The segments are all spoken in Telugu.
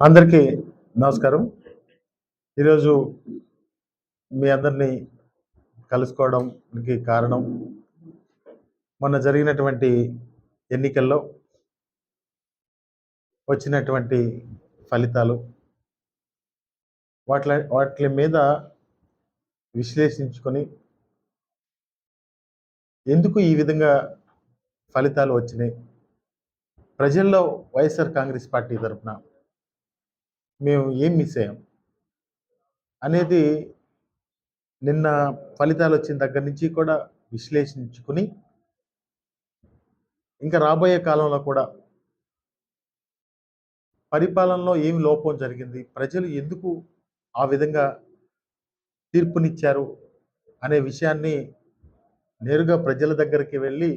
అందరికీ నమస్కారం. ఈరోజు మీ అందరినీ కలుసుకోవడానికి కారణం మొన్న జరిగినటువంటి ఎన్నికల్లో వచ్చినటువంటి ఫలితాలు, వాటి మీద విశ్లేషించుకొని ఎందుకు ఈ విధంగా ఫలితాలు వచ్చినాయి, ప్రజల్లో వైఎస్ఆర్ కాంగ్రెస్ పార్టీ తరఫున మేము ఏం మిస్ అయ్యాం అనేది నిన్న ఫలితాలు వచ్చిన దగ్గర నుంచి కూడా విశ్లేషించుకుని ఇంకా రాబోయే కాలంలో కూడా పరిపాలనలో ఏమి లోపం జరిగింది, ప్రజలు ఎందుకు ఆ విధంగా తీర్పునిచ్చారు అనే విషయాన్ని నేరుగా ప్రజల దగ్గరికి వెళ్ళి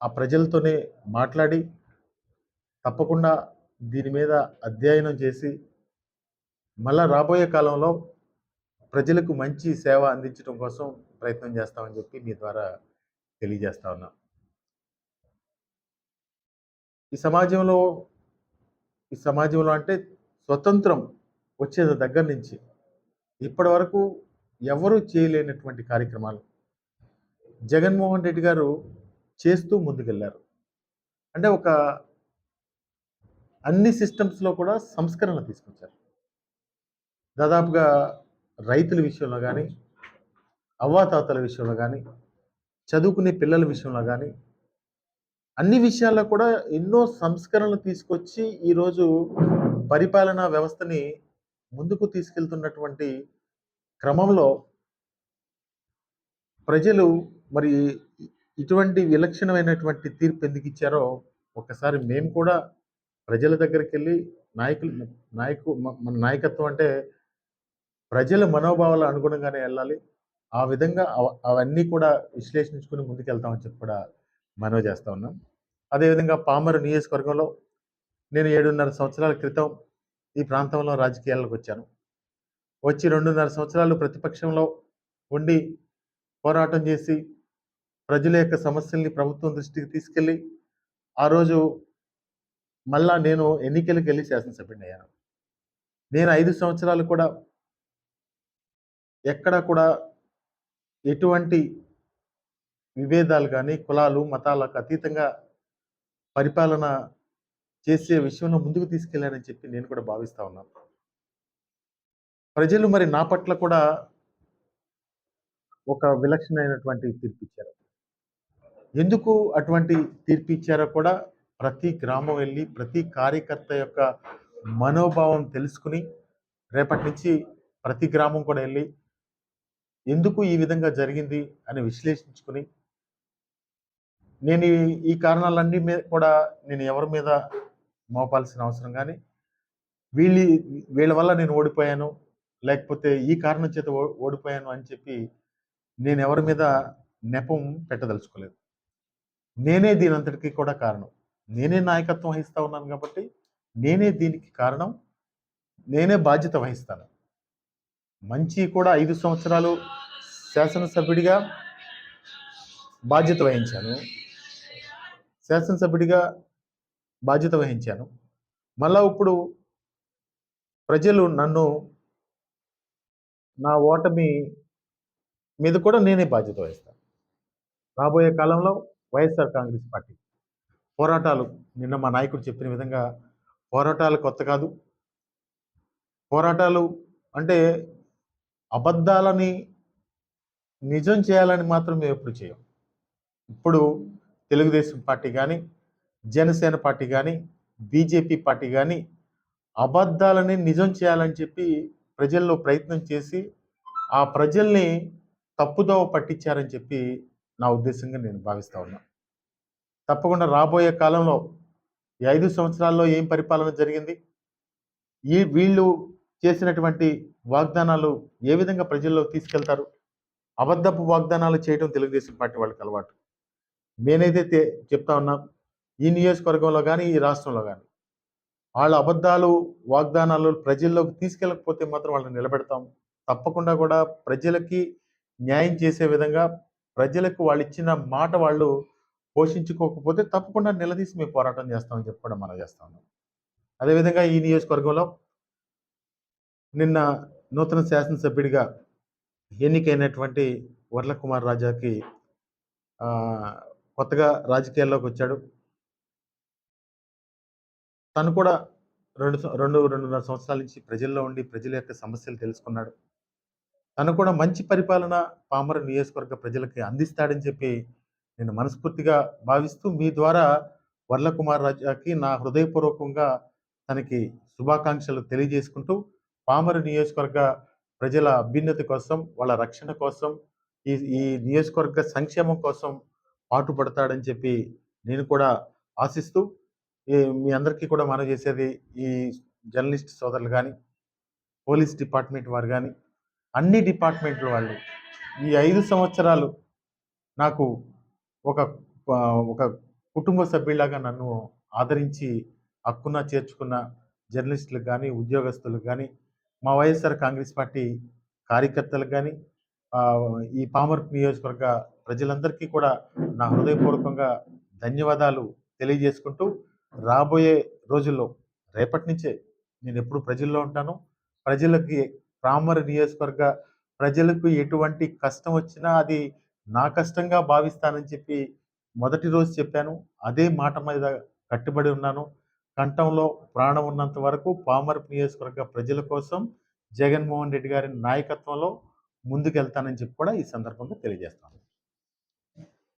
ఆ ప్రజలతోనే మాట్లాడి తప్పకుండా దీని మీద అధ్యయనం చేసి మళ్ళా రాబోయే కాలంలో ప్రజలకు మంచి సేవ అందించడం కోసం ప్రయత్నం చేస్తామని చెప్పి మీ ద్వారా తెలియజేస్తా ఉన్నాం. ఈ సమాజంలో అంటే స్వతంత్రం వచ్చే దగ్గర నుంచి ఇప్పటి వరకు ఎవరు చేయలేనటువంటి కార్యక్రమాలు జగన్మోహన్ రెడ్డి గారు చేస్తూ ముందుకెళ్లారు. అంటే ఒక అన్ని సిస్టమ్స్లో కూడా సంస్కరణలు తీసుకొచ్చారు. దాదాపుగా రైతుల విషయంలో కానీ, అవ్వాతాతల విషయంలో కానీ, చదువుకునే పిల్లల విషయంలో కానీ, అన్ని విషయాల్లో కూడా ఎన్నో సంస్కరణలు తీసుకొచ్చి ఈరోజు పరిపాలనా వ్యవస్థని ముందుకు తీసుకెళ్తున్నటువంటి క్రమంలో ప్రజలు మరి ఇటువంటి విలక్షణమైనటువంటి తీర్పు ఎందుకు ఇచ్చారో ఒకసారి మేము కూడా ప్రజల దగ్గరికి వెళ్ళి మన నాయకత్వం అంటే ప్రజల మనోభావాల అనుగుణంగానే వెళ్ళాలి, ఆ విధంగా అవన్నీ కూడా విశ్లేషించుకుని ముందుకెళ్తామని చెప్పి కూడా మనవి చేస్తా ఉన్నాం. అదేవిధంగా పామరు నియోజకవర్గంలో నేను 7.5 సంవత్సరాల క్రితం ఈ ప్రాంతంలో రాజకీయాలకు వచ్చాను. వచ్చి 2.5 సంవత్సరాలు ప్రతిపక్షంలో ఉండి పోరాటం చేసి ప్రజల యొక్క సమస్యల్ని ప్రభుత్వం దృష్టికి తీసుకెళ్ళి ఆ రోజు మళ్ళా నేను ఎన్నికలకు వెళ్ళి శాసనసభ్యుడిని అయ్యాను. నేను 5 సంవత్సరాలు కూడా ఎక్కడ కూడా ఎటువంటి విభేదాలు కానీ కులాలు మతాలకు అతీతంగా పరిపాలన చేసే విషయంలో ముందుకు తీసుకెళ్లానని చెప్పి నేను కూడా భావిస్తా ఉన్నాను. ప్రజలు మరి నా పట్ల కూడా ఒక విలక్షణమైనటువంటి తీర్పు ఇచ్చారు. ఎందుకు అటువంటి తీర్పు ఇచ్చారో కూడా ప్రతి గ్రామం వెళ్ళి ప్రతి కార్యకర్త యొక్క మనోభావం తెలుసుకుని రేపటి నుంచి ప్రతి గ్రామం కూడా వెళ్ళి ఎందుకు ఈ విధంగా జరిగింది అని విశ్లేషించుకుని నేను ఈ కారణాలన్నీ మీద కూడా నేను ఎవరి మీద మోపాల్సిన అవసరం కానీ వీళ్ళ వల్ల నేను ఓడిపోయాను లేకపోతే ఈ కారణం చేత ఓడిపోయాను అని చెప్పి నేను ఎవరి మీద నెపం పెట్టదలుచుకోలేదు. నేనే దీని అంతటికీ కూడా కారణం, నేనే నాయకత్వం వహిస్తా ఉన్నాను కాబట్టి నేనే దీనికి కారణం, నేనే బాధ్యత వహిస్తాను. మంచి కూడా 5 సంవత్సరాలు శాసనసభ్యుడిగా బాధ్యత వహించాను. మళ్ళా ఇప్పుడు ప్రజలు నన్ను నా ఓటమి మీద కూడా నేనే బాధ్యత వహిస్తాను. రాబోయే కాలంలో వైఎస్ఆర్ కాంగ్రెస్ పార్టీ పోరాటాలు, నిన్న మా నాయకుడు చెప్పిన విధంగా పోరాటాలు కొత్త కాదు. పోరాటాలు అంటే అబద్ధాలని నిజం చేయాలని మాత్రం మేము ఎప్పుడు చేయం. ఇప్పుడు తెలుగుదేశం పార్టీ కానీ, జనసేన పార్టీ కానీ, బీజేపీ పార్టీ కానీ అబద్ధాలని నిజం చేయాలని చెప్పి ప్రజల్లో ప్రయత్నం చేసి ఆ ప్రజల్ని తప్పుదోవ పట్టించారని చెప్పి నా ఉద్దేశంగా నేను భావిస్తా ఉన్నా. తప్పకుండా రాబోయే కాలంలో ఈ 5 సంవత్సరాల్లో ఏం పరిపాలన జరిగింది, వీళ్ళు చేసినటువంటి వాగ్దానాలు ఏ విధంగా ప్రజల్లో తీసుకెళ్తారు. అబద్ధపు వాగ్దానాలు చేయడం తెలుగుదేశం పార్టీ వాళ్ళకి అలవాటు. నేనైతే చెప్తా ఉన్నా, ఈ నియోజకవర్గంలో కానీ ఈ రాష్ట్రంలో కానీ వాళ్ళ అబద్ధాలు వాగ్దానాలు ప్రజల్లోకి తీసుకెళ్ళకపోతే మాత్రం వాళ్ళని నిలబెడతాం. తప్పకుండా కూడా ప్రజలకి న్యాయం చేసే విధంగా ప్రజలకు వాళ్ళు ఇచ్చిన మాట వాళ్ళు పోషించుకోకపోతే తప్పకుండా నిలదీసి మేము పోరాటం చేస్తామని చెప్పి కూడా మనం చేస్తాము. అదేవిధంగా ఈ నియోజకవర్గంలో నిన్న నూతన శాసనసభ్యుడిగా ఎన్నికైనటువంటి వర్ల కుమార్ రాజాకి ఆహ్, కొత్తగా రాజకీయాల్లోకొచ్చాడు. తను కూడా 2, 2.5 సంవత్సరాల నుంచి ప్రజల్లో ఉండి ప్రజల యొక్క సమస్యలు తెలుసుకున్నాడు. తను కూడా మంచి పరిపాలన పామర నియోజకవర్గ ప్రజలకి అందిస్తాడని చెప్పి నేను మనస్ఫూర్తిగా భావిస్తూ మీ ద్వారా వర్ల కుమార్ రాజాకి నా హృదయపూర్వకంగా తనకి శుభాకాంక్షలు తెలియజేసుకుంటూ పామర నియోజకవర్గ ప్రజల అభ్యున్నతి కోసం, వాళ్ళ రక్షణ కోసం, ఈ ఈ నియోజకవర్గ సంక్షేమం కోసం పాటుపడతాడని చెప్పి నేను కూడా ఆశిస్తూ మీ అందరికీ కూడా మనవి చేసేది ఈ జర్నలిస్ట్ సోదరులు గాని, పోలీస్ డిపార్ట్‌మెంట్ వారు గాని, అన్ని డిపార్ట్‌మెంట్‌ల వాళ్ళు ఈ 5 సంవత్సరాలు నాకు ఒక ఒక కుటుంబ సభ్యుడిలాగా నన్ను ఆదరించి హక్కున చేర్చుకున్న జర్నలిస్టులకు గాని, ఉద్యోగస్తులకు గాని, మా వైఎస్ఆర్ కాంగ్రెస్ పార్టీ కార్యకర్తలకు గాని, ఈ పామర్ నియోజకవర్గ ప్రజలందరికీ కూడా నా హృదయపూర్వకంగా ధన్యవాదాలు తెలియజేసుకుంటూ, రాబోయే రోజుల్లో రేపటి నుంచే నేనెప్పుడు ప్రజల్లో ఉంటాను. ప్రజలకి పామర్ నియోజకవర్గ ప్రజలకు ఎటువంటి కష్టం వచ్చినా అది నా కష్టంగా భావిస్తానని చెప్పి మొదటి రోజు చెప్పాను. అదే మాట మీద కట్టుబడి ఉన్నాను. కంఠంలో ప్రాణం ఉన్నంత వరకు పామర్ నియోజకవర్గ ప్రజల కోసం జగన్మోహన్ రెడ్డి గారి నాయకత్వంలో ముందుకెళ్తానని చెప్పి కూడా ఈ సందర్భంగా తెలియజేస్తాను.